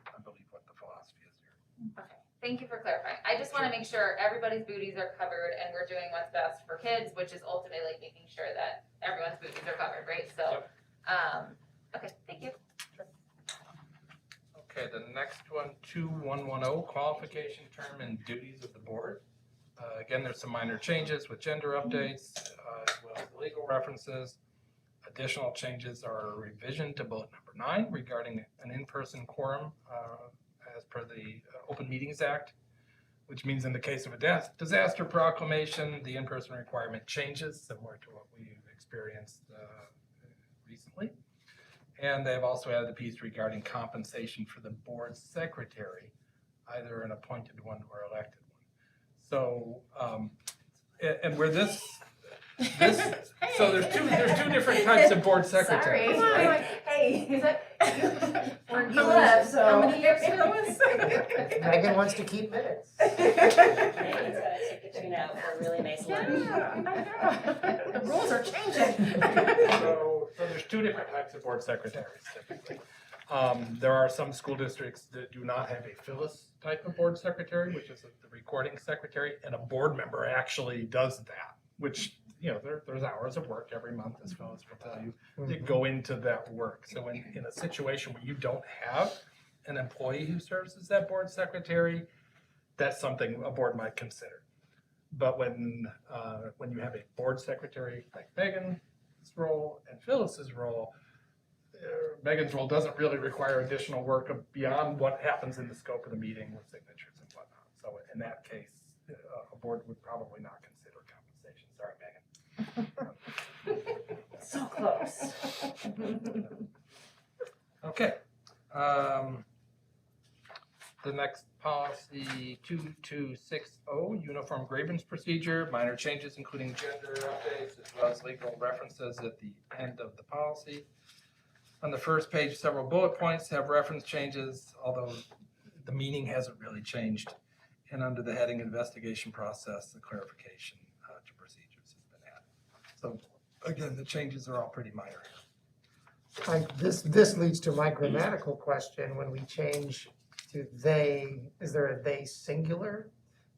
I believe what the philosophy is here. Okay. Thank you for clarifying. I just want to make sure everybody's booties are covered and we're doing what's best for kids, which is ultimately making sure that everyone's booties are covered, right? So, okay, thank you. Okay, the next one, 2110, qualification term and duties of the board. Again, there's some minor changes with gender updates, as well as legal references. Additional changes are a revision to bullet number 9 regarding an in-person quorum as per the Open Meetings Act, which means in the case of a disaster proclamation, the in-person requirement changes, similar to what we've experienced recently. And they've also added the piece regarding compensation for the board secretary, either an appointed one or elected one. So, and where this so there's two different types of board secretaries. Sorry. Right? Hey, Is that? you left, so. How many years ago was Megan wants to keep minutes. Megan's gotta take a tune out for a really nice lunch. Yeah, I know. The rules are changing. So there's two different types of board secretaries typically. There are some school districts that do not have a Phyllis type of board secretary, which is the recording secretary, and a board member actually does that, which, you know, there's hours of work every month, as Phyllis will tell you, that go into that work. So in a situation where you don't have an employee who serves as that board secretary, that's something a board might consider. But when you have a board secretary like Megan's role and Phyllis's role, Megan's role doesn't really require additional work beyond what happens in the scope of the meeting with signatures and whatnot. So in that case, a board would probably not consider compensation. Sorry, Megan. So close. Okay. The next policy, 2260, uniform grievance procedure, minor changes including gender updates as well as legal references at the end of the policy. On the first page, several bullet points have reference changes, although the meaning hasn't really changed. And under the heading investigation process, the clarification to procedures has been added. So again, the changes are all pretty minor. This leads to my grammatical question. When we change to they, is there a they singular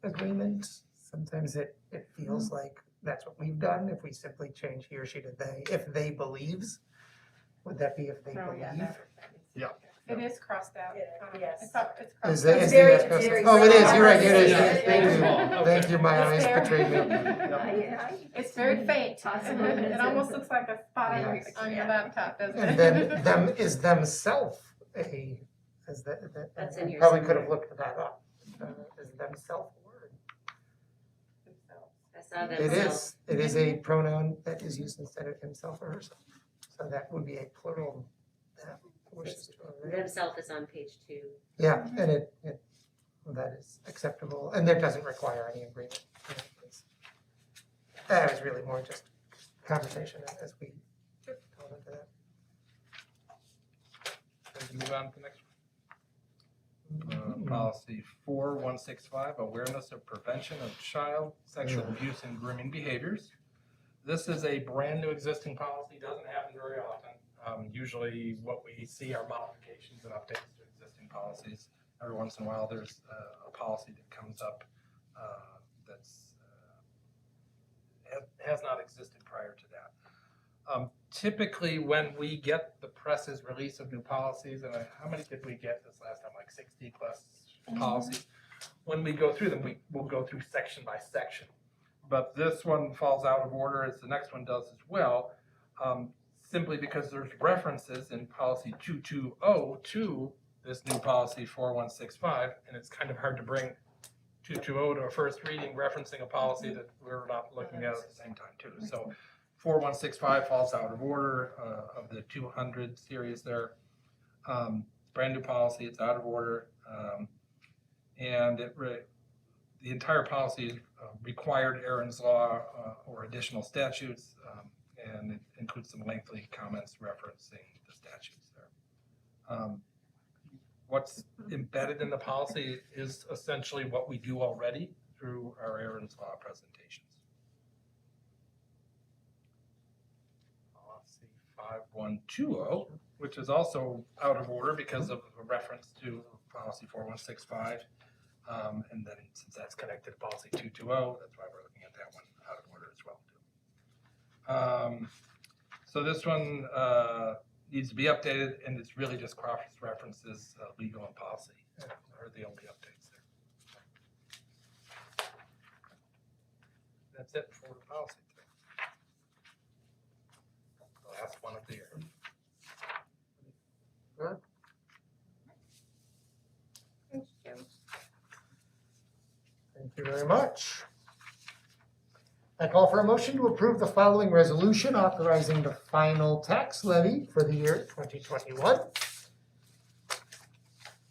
agreement? Sometimes it feels like that's what we've done. If we simply change he or she to they, if they believes, would that be if they Oh, yeah, believe? Yeah. It is crossed out. Yes. It's crossed Is out. it? It's Is very- it? it's very Oh, it is. You're right. It is. Yeah. Thank you. Yeah. Thank you. My eyes It's there. betrayed me. It's very faint. Possible. It almost looks like a spot on your, Yes. on your laptop, doesn't it? And then them is themself a, is that, That's in your probably could have summary. looked that up. Is themself a word? I saw It themselves. is. It is a pronoun that is used instead of himself or herself. So that would be a plural. That wishes to arrange. Themself is on page 2. Yeah, and that is acceptable, and there doesn't require any agreement in that case. That was really more just conversation as we go into that. Ready to move on to the next one. Policy 4165, awareness of prevention of child sexual abuse and grooming behaviors. This is a brand new existing policy, doesn't happen very often. Usually what we see are modifications and updates to existing policies. Every once in a while, there's a policy that comes up that's has not existed prior to that. Typically, when we get the press's release of new policies, and how many did we get this last time? Like 60 plus policies. When we go through them, we'll go through section by section. But this one falls out of order as the next one does as well, simply because there's references in policy 220 to this new policy 4165, and it's kind of hard to bring 220 to a first reading referencing a policy that we're not looking at the same time too. So 4165 falls out of order of the 200 series there. Brand new policy, it's out of order. And the entire policy is required Aaron's Law or additional statutes, and it includes some lengthy comments referencing the statutes there. What's embedded in the policy is essentially what we do already through our Aaron's Law presentations. Policy 5120, which is also out of order because of a reference to policy 4165. And then since that's connected to policy 220, that's why we're looking at that one out of order as well too. So this one needs to be updated, and it's really just cross references legal and policy are the only updates there. That's it for the policy today. The last one of the year. Thanks, Jim. Thank you very much. I call for a motion to approve the following resolution authorizing the final tax levy for the year 2021.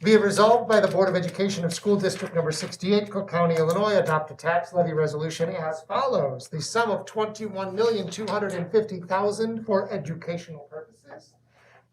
Be it resolved by the Board of Education of School District Number 68, Cook County, Illinois, adopt a tax levy resolution as follows. The sum of $21,250,000 for educational purposes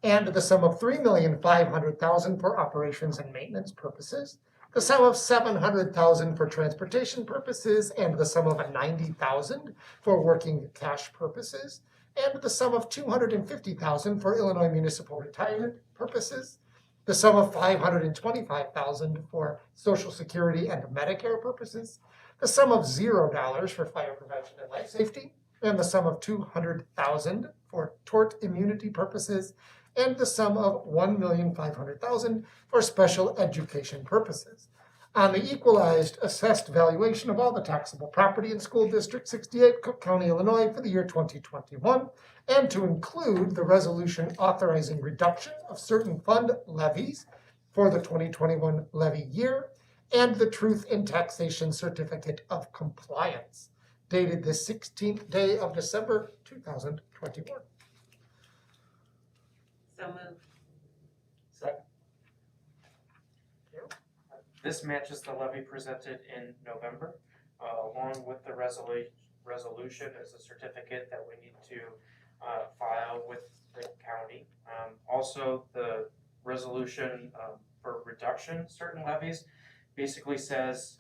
and the sum of $3,500,000 for operations and maintenance purposes. The sum of $700,000 for transportation purposes and the sum of $90,000 for working cash purposes. and the sum of $250,000 for Illinois municipal retirement purposes, the sum of $525,000 for Social Security and Medicare purposes, the sum of $0 for fire prevention and life safety, and the sum of $200,000 for tort immunity purposes, and the sum of $1,500,000 for special education purposes. On the equalized assessed valuation of all the taxable property in School District 68, Cook County, Illinois for the year 2021, and to include the resolution authorizing reduction of certain fund levies for the 2021 levy year, and the truth in taxation certificate of compliance, dated the 16th day of December 2021. So moved. Second. This matches the levy presented in November. Along with the resolution is a certificate that we need to file with the county. Also, the resolution for reduction certain levies basically says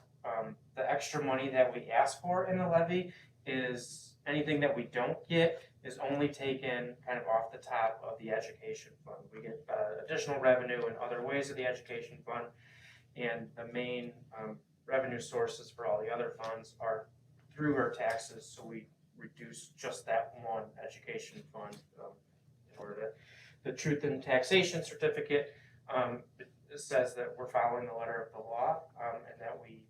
the extra money that we ask for in the levy is anything that we don't get is only taken kind of off the top of the education fund. We get additional revenue in other ways of the education fund, and the main revenue sources for all the other funds are through our taxes, so we reduce just that one education fund in order to. The truth in taxation certificate it says that we're following the letter of the law and that we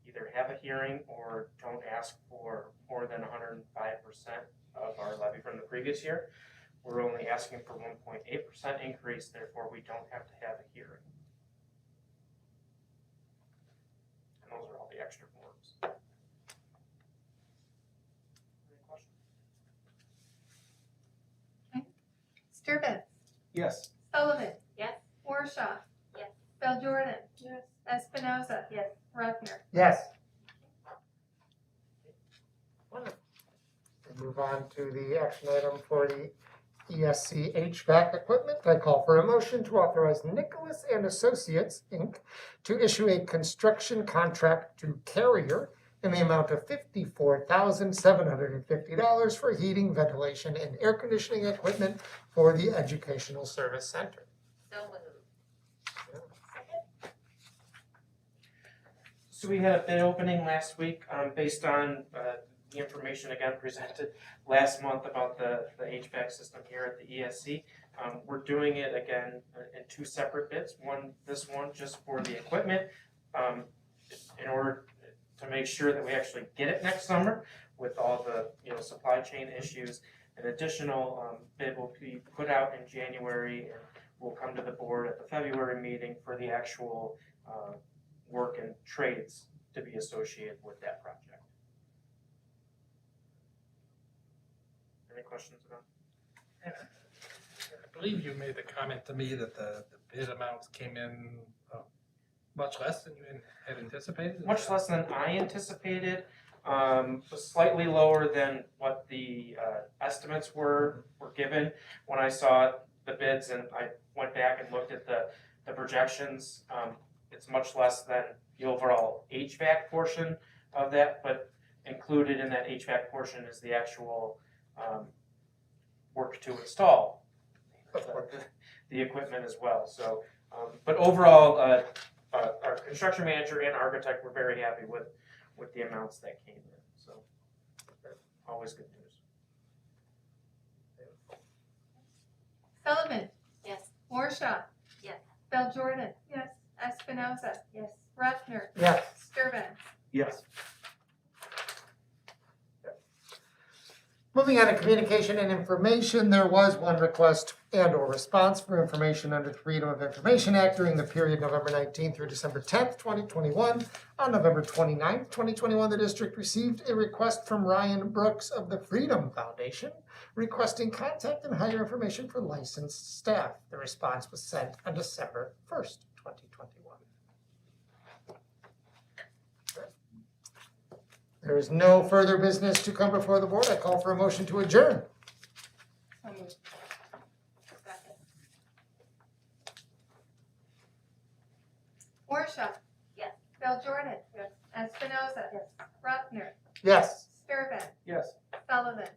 either have a hearing or don't ask for more than 105% of our levy from the previous year. We're only asking for 1.8% increase, therefore we don't have to have a hearing. And those are all the extra forms. Any questions? Sturban, Yes. Sullivan. Yes. Warshaw. Yes. Jordan. Yes. Espinoza. Yes. Rudner. Yes. Wonderful. We'll move on to the action item for the ESC HVAC equipment. I call for a motion to authorize Nicholas and Associates, Inc. to issue a construction contract to Carrier in the amount of $54,750 for heating, ventilation, and air conditioning equipment for the Educational Service Center. So moved. So we had a bid opening last week based on the information again presented last month about the HVAC system here at the ESC. We're doing it again in two separate bids. This one just for the equipment in order to make sure that we actually get it next summer with all the supply chain issues. An additional bid will be put out in January and will come to the board at the February meeting for the actual work and trades to be associated with that project. Any questions about I believe you made the comment to me that the bid amounts came in much less than you had anticipated? much less than I anticipated, was slightly lower than what the estimates were given when I saw the bids, and I went back and looked at the projections. It's much less than the overall HVAC portion of that, but included in that HVAC portion is the actual work to install the equipment as well. So, but overall, our construction manager and architect were very happy with the amounts that came in. So, always good news. Sullivan. Yes. Warshaw. Yes. Jordan. Yes. Espinoza. Yes. Rudner. Yes. Sturban. Yes. Moving on to communication and information, there was one request and or response for information under the Freedom of Information Act during the period November 19th through December 10th, 2021. On November 29th, 2021, the district received a request from Ryan Brooks of the Freedom Foundation requesting contact and hire information for licensed staff. The response was sent on December 1st, 2021. There is no further business to come before the board. I call for a motion to adjourn. So moved. Second. Warshaw. Yes. Jordan. Yes. Espinoza. Yes. Rudner. Yes. Sturban. Yes. Sullivan.